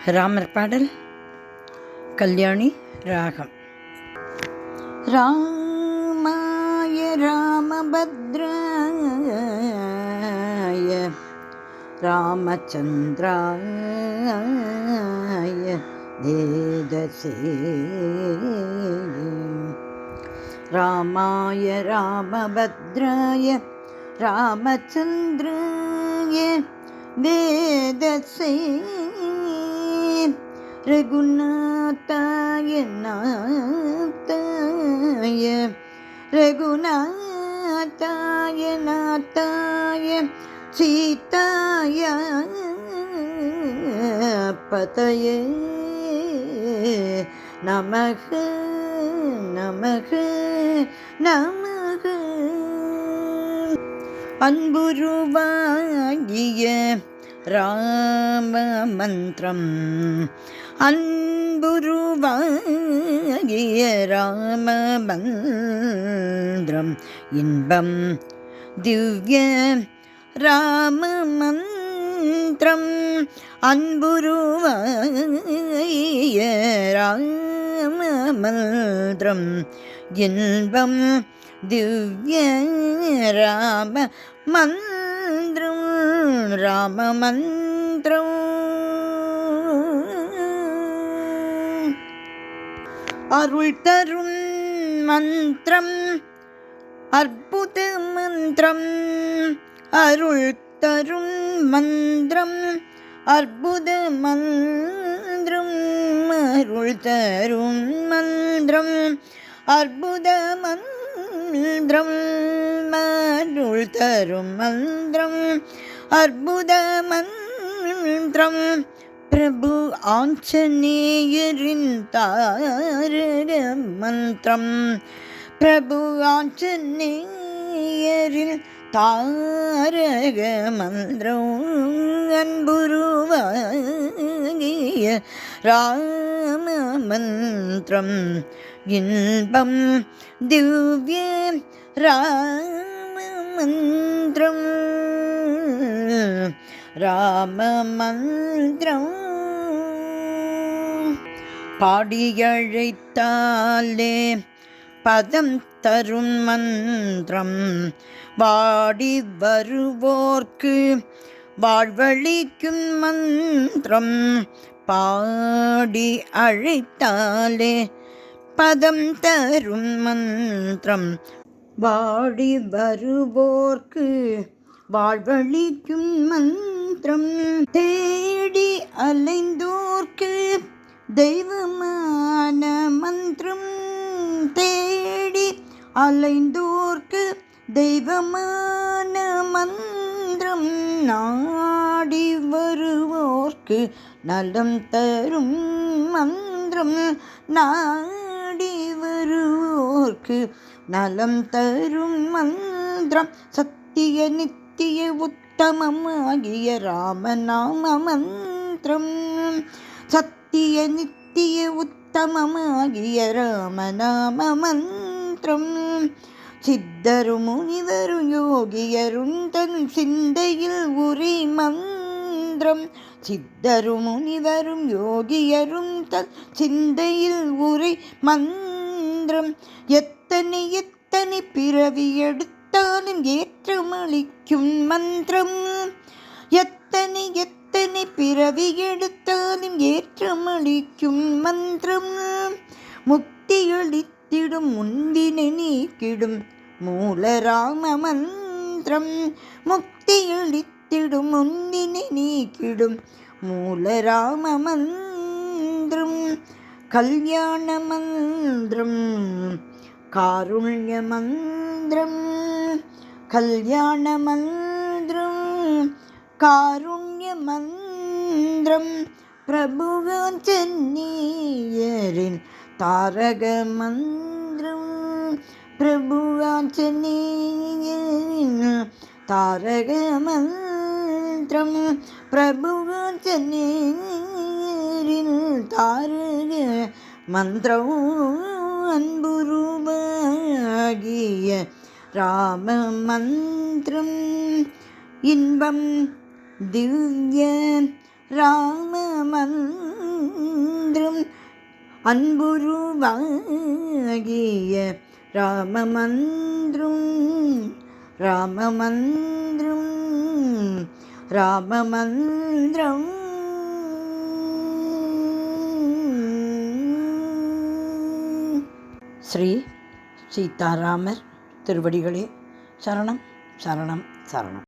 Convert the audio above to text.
ராமர் பாடல். கல்யாணி ராகம். ராமாய ராமபத்ராய ராமச்சந்திராய வேதசே. ராமாய ராமபத்ராய ராமச்சந்திராய வேதசே. ரகுநாதாய நாதாய ரகுநாதாய நாதாய சீதாய பதயே நமக நமக நமக. அன்புருவாகிய ராம மந்திரம் அன்புருவாகிய ராம மந்திரம் இன்பம் திவ்ய ராம மந்திரம் அன்புருவாகிய ராம மந்திரம் இன்பம் திவ்ய ராம மந்திரம் ராம மந்திரம். அருள் தரும் மந்திரம் அற்புத மந்திரம் அருள் தரும் மந்திரம் அற்புத மந்திரம் அருள் தரும் மந்திரம் அற்புத மந்திரம் அருள் தரும் மந்திரம் அற்புத மந்திரம். பிரபு ஆஞ்சநேயரின் தாரக மந்திரம் பிரபு ஆஞ்சநேயரின் தாரக மந்திரம் அன்புருவாகிய ராம மந்திரம் இன்பம் திவ்ய ராம மந்திரம் ராம மந்திரம். பாடியழைத்தாலே பதம் தரும் மந்திரம் வாடி வருவோர்க்கு வாழ்வழிக்கும் மந்திரம். பாடி அழைத்தாலே பதம் தரும் மந்திரம் வாடி வருவோர்க்கு வாழ்வழிக்கும் மந்திரம். தேடி அலைந்தோர்க்கு தெய்வமான மந்திரம் தேடி அலைந்தோர்க்கு தெய்வமான மந்திரம். நாடி வருவோர்க்கு நலம் தரும் மந்திரம் நாடி வருவோர்க்கு நலம் தரும் மந்திரம். சத்திய நித்திய உத்தமமாகிய ராமநாம மந்திரம் சத்திய நித்திய உத்தமமாகிய ராமநாம மந்திரம். சித்தரும் முனிவரும் யோகியரும் தன் சிந்தையில் உரி மந்திரம் சித்தரும் முனிவரும் யோகியரும் தன் சிந்தையில் உரை மந்திரம். எத்தனை எத்தனை பிறவி எடுத்தாலும் ஏற்றமளிக்கும் மந்திரம் எத்தனை எத்தனை பிறவி எடுத்தாலும் ஏற்றமளிக்கும் மந்திரம். முக்தியளித்திடும் முன்பினை நீக்கிடும் மூல ராம மந்திரம் முக்தியளித்திடும் முன்பினை நீக்கிடும் மூல ராம மந்திரம். கல்யாண மந்திரம் காருண்ய மந்திரம் கல்யாண மந்திரம் காருண்ய மந்திரம். பிரபுவாஞ்சநேயரின் தாரக மந்திரம் பிரபுவாஞ்சநேயரின் தாரக மந்திரம் பிரபுவாஞ்சநேயரின் தாரக மந்திரம். அன்புருவாகிய ராம மந்திரம் இன்பம் திவ்ய ராம மந்திரம் அன்புருவாகிய ராமமந்திரம் ராமமந்திரம் ராமமந்திரம். ஸ்ரீ சீதாராமர் திருவடிகளே சரணம் சரணம் சரணம்.